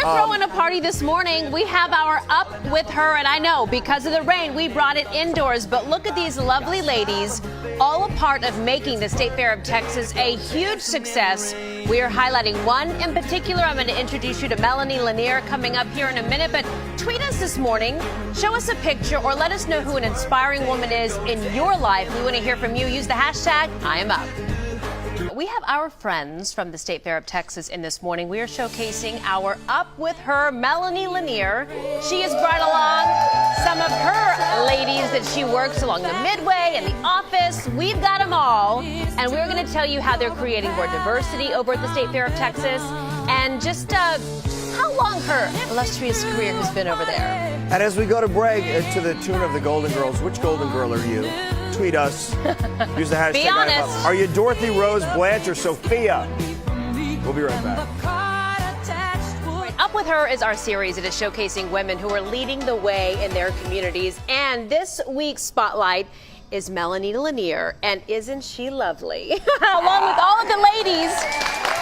We're throwing a party this morning. We have our Up With Her, and I know because of the rain, we brought it indoors. But look at these lovely ladies, all a part of making the State Fair of Texas a huge success. We are highlighting one in particular. I'm going to introduce you to Melanie Lanier coming up here in a minute. But tweet us this morning, show us a picture, or let us know who an inspiring woman is in your life. We want to hear from you. Use the hashtag #IamUp. We have our friends from the State Fair of Texas in this morning. We are showcasing our Up With Her, Melanie Lanier. She has brought along some of her ladies that she works along the Midway and the office. We've got them all, and we're going to tell you how they're creating more diversity over at the State Fair of Texas and just how long her illustrious career has been over there. And as we go to break, to the tune of the Golden Girls, which Golden Girl are you? Tweet us. Use the hashtag. Be honest. Are you Dorothy, Rose, Blanche, or Sophia? We'll be right back. Up With Her is our series. It is showcasing women who are leading the way in their communities. And this week's spotlight is Melanie Lanier. And isn't she lovely? Along with all of the ladies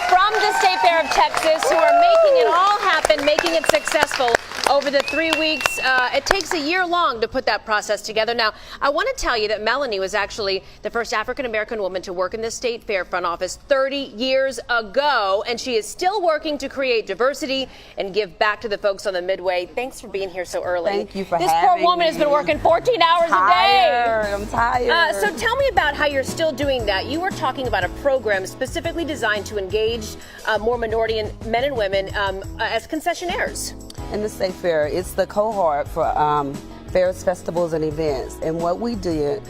from the State Fair of Texas who are making it all happen, making it successful. Over the 3 weeks, it takes a year long to put that process together. Now, I want to tell you that Melanie was actually the first African-American woman to work in the State Fair front office 30 years ago, and she is still working to create diversity and give back to the folks on the Midway. Thanks for being here so early. Thank you for having me. having This poor woman has been working 14 hours a day. I'm tired. So tell me about how you're still doing that. You were talking about a program specifically designed to engage more minority men and women as concessionaires. In the State Fair, it's the cohort for fairs, festivals, and events. And what we did,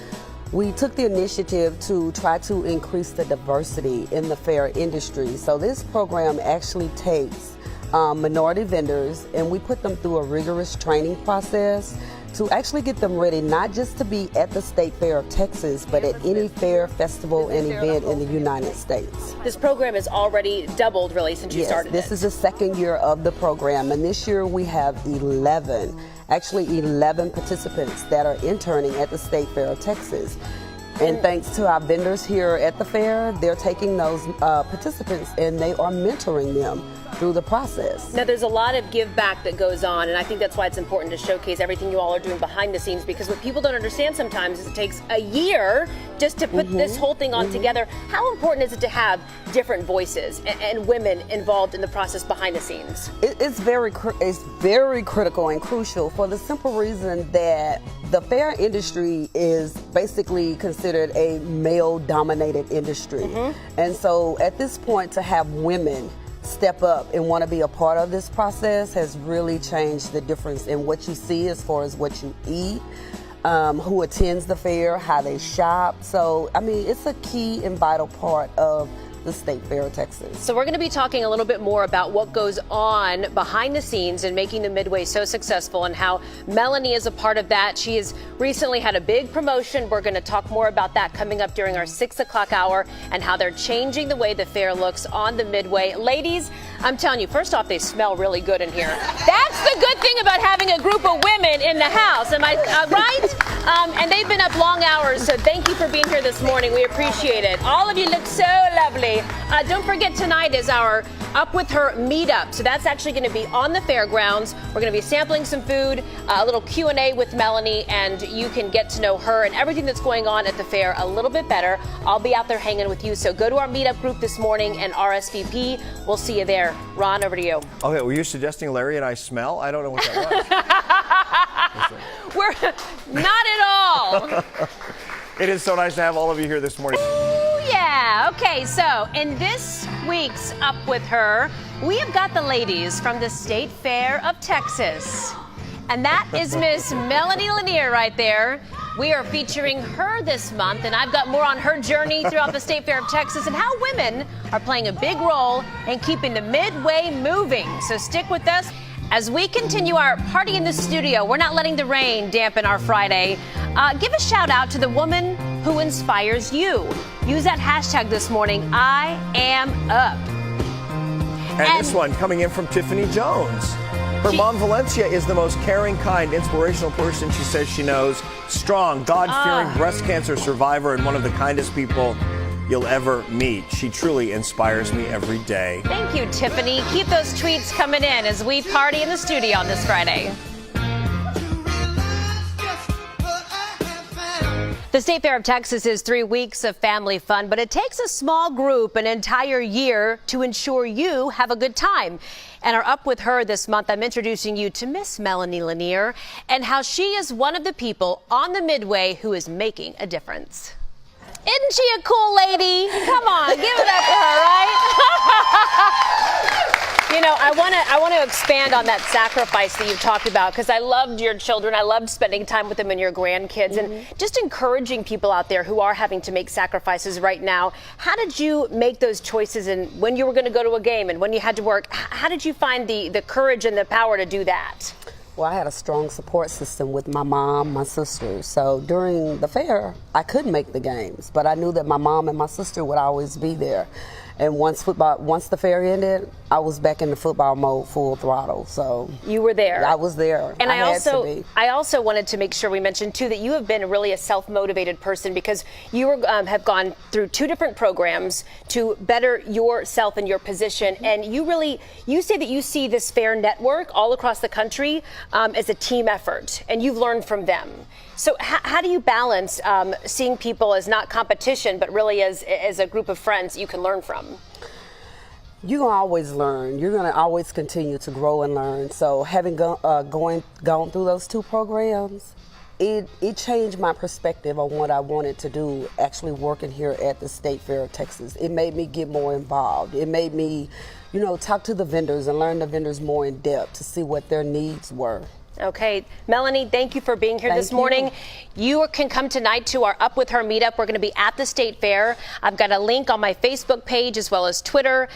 we took the initiative to try to increase the diversity in the fair industry. So this program actually takes minority vendors, and we put them through a rigorous training process to actually get them ready not just to be at the State Fair of Texas, but at any fair, festival, and event in the United States. This program has already doubled, really, since you started this is the second year of the program, and this year we have 11 participants that are interning at the State Fair of Texas. And thanks to our vendors here at the fair, they're taking those participants and they are mentoring them through the process. Now, there's a lot of give back that goes on, and I think that's why it's important to showcase everything you all are doing behind the scenes, because what people don't understand sometimes is it takes a year just to put this whole thing on together. How important is it to have different voices and women involved in the process behind the scenes? It's very critical and crucial for the simple reason that the fair industry is basically considered a male-dominated industry. And so at this point, to have women step up and want to be a part of this process has really changed the difference in what you see as far as what you eat, who attends the fair, how they shop. So, I mean, it's a key and vital part of the State Fair of Texas. So we're going to be talking a little bit more about what goes on behind the scenes and making the Midway so successful and how Melanie is a part of that. She has recently had a big promotion. We're going to talk more about that coming up during our 6 o'clock hour and how they're changing the way the fair looks on the Midway. Ladies, I'm telling you, first off, they smell really good in here. That's the good thing about having a group of women in the house. Am I right? And they've been up long hours, so thank you for being here this morning. We appreciate it. All of you look so lovely. Don't forget, tonight is our Up With Her meetup. So that's actually going to be on the fairgrounds. We're going to be sampling some food, a little Q&A with Melanie, and you can get to know her and everything that's going on at the fair a little bit better. I'll be out there hanging with you. So go to our meetup group this morning and RSVP. We'll see you there. Ron, over to you. Okay, were you suggesting Larry and I smell? I don't know what that was. We're not at all. It is so nice to have all of you here this morning. Yeah, okay, so in this week's Up With Her, we have got the ladies from the State Fair of Texas. And that is Miss Melanie Lanier right there. We are featuring her this month, and I've got more on her journey throughout the State Fair of Texas and how women are playing a big role in keeping the Midway moving. So stick with us as we continue our party in the studio. We're not letting the rain dampen our Friday. Give a shout out to the woman who inspires you. Use that hashtag this morning, #IamUp. And this one coming in from Tiffany Jones. Her mom, Valencia, is the most caring, kind, inspirational person she says she knows. Strong, God-fearing breast cancer survivor and one of the kindest people you'll ever meet. She truly inspires me every day. Thank you, Tiffany. Keep those tweets coming in as we party in the studio on this Friday. The State Fair of Texas is 3 weeks of family fun, but it takes a small group an entire year to ensure you have a good time. And our Up With Her this month, I'm introducing you to Miss Melanie Lanier and how she is one of the people on the Midway who is making a difference. Isn't she a cool lady? Come on, give it up for her, right? You know, I want to expand on that sacrifice that you've talked about, because I loved your children. I loved spending time with them and your grandkids, and just encouraging people out there who are having to make sacrifices right now. How did you make those choices, and when you were going to go to a game and when you had to work? How did you find the courage and the power to do that? Well, I had a strong support system with my mom, my sister. So during the fair, I couldn't make the games, but I knew that my mom and my sister would always be there. And once the fair ended, I was back in the football mode, full throttle. So you were there. I was there. And I also wanted to make sure we mentioned too that you have been really a self-motivated person, because you have gone through 2 different programs to better yourself and your position. And you say that you see this fair network all across the country as a team effort, and you've learned from them. So how do you balance seeing people as not competition, but really as a group of friends you can learn from? You're going to always learn. You're going to always continue to grow and learn. So having gone through those 2 programs, it changed my perspective on what I wanted to do actually working here at the State Fair of Texas. It made me get more involved. It made me, talk to the vendors and learn the vendors more in depth to see what their needs were. Okay, Melanie, thank you for being here this morning. You can come tonight to our Up With Her meetup. We're going to be at the State Fair. I've got a link on my Facebook page as well as Twitter.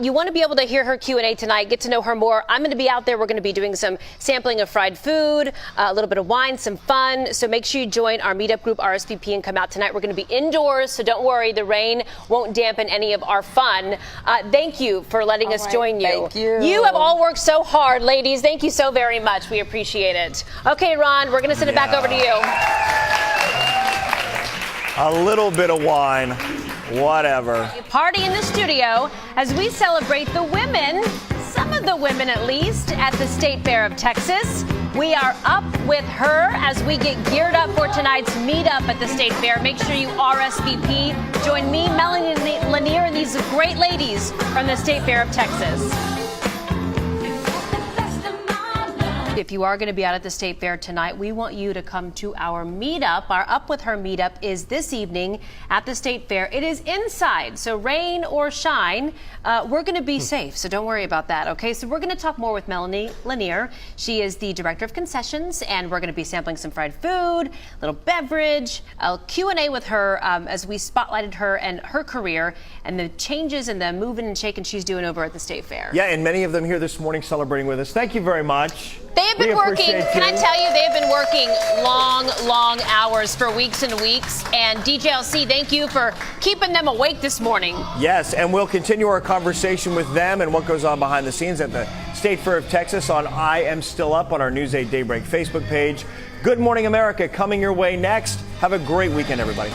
You want to be able to hear her Q&A tonight, get to know her more. I'm going to be out there. We're going to be doing some sampling of fried food, a little bit of wine, some fun. So make sure you join our meetup group, RSVP, and come out tonight. We're going to be indoors, so don't worry. The rain won't dampen any of our fun. Thank you for letting us join you. Thank you. You have all worked so hard, ladies. Thank you so very much. We appreciate it. Okay, Ron, we're going to send it back over to you. A little bit of wine, whatever. Party in the studio as we celebrate the women, some of the women at least, at the State Fair of Texas. We are Up With Her as we get geared up for tonight's meetup at the State Fair. Make sure you RSVP. Join me, Melanie Lanier, and these great ladies from the State Fair of Texas. If you are going to be out at the State Fair tonight, we want you to come to our meetup. Our Up With Her meetup is this evening at the State Fair. It is inside, so rain or shine, we're going to be safe, so don't worry about that, okay? So we're going to talk more with Melanie Lanier. She is the Director of Concessions, and we're going to be sampling some fried food, a little beverage, a Q&A with her as we spotlighted her and her career and the changes and the moving and shaking she's doing over at the State Fair. Yeah, and many of them here this morning celebrating with us. Thank you very much. They have been working, can I tell you, they have been working long hours for weeks and weeks. And DJLC, thank you for keeping them awake this morning. Yes, and we'll continue our conversation with them and what goes on behind the scenes at the State Fair of Texas on I Am Still Up on our News 8 Daybreak Facebook page. Good Morning America coming your way next. Have a great weekend, everybody.